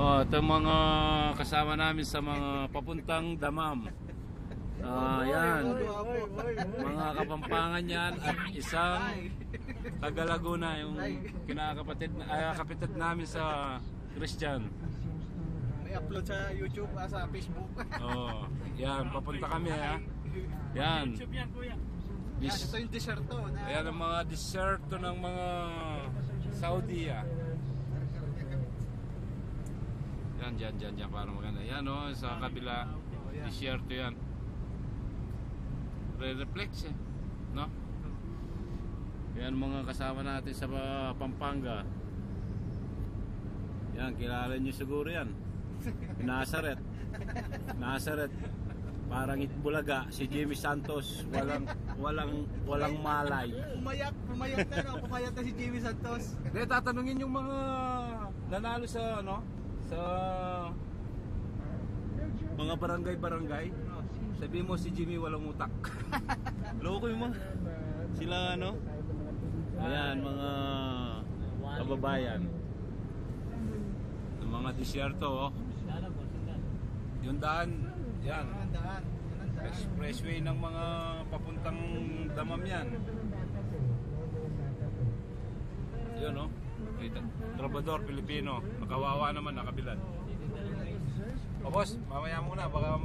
Oh, ito mga kasama namin sa mga papuntang Damam. Yan. Mga Kapampangan yan at isang taga Laguna yung kapatid namin sa Christian. May upload sa YouTube, sa Facebook. Oh, yan, papunta kami ha. Yan. YouTube yan, kuya. Ito yung deserto. Yan ang mga deserto ng mga Saudi Yan, dyan, para maganda. Yan sa kabila, deserto yan. Re-reflex no? Yan mga kasama natin sa Pampanga. Yan, kilala nyo siguro yan. Nazaret. Parang Itbulaga, si Jimmy Santos, walang malay. Pumayat na si Jimmy Santos. Hindi, tatanungin yung mga nanalo sa sa mga barangay. Sabi mo si Jimmy walang utak. Loko yung mga sila ayan, mga kababayan ng mga disyerto yung daan yan, expressway ng mga papuntang Damam yan. Yun Trabador Pilipino, nakawawa naman, nakabilad. O boss, mamaya muna baka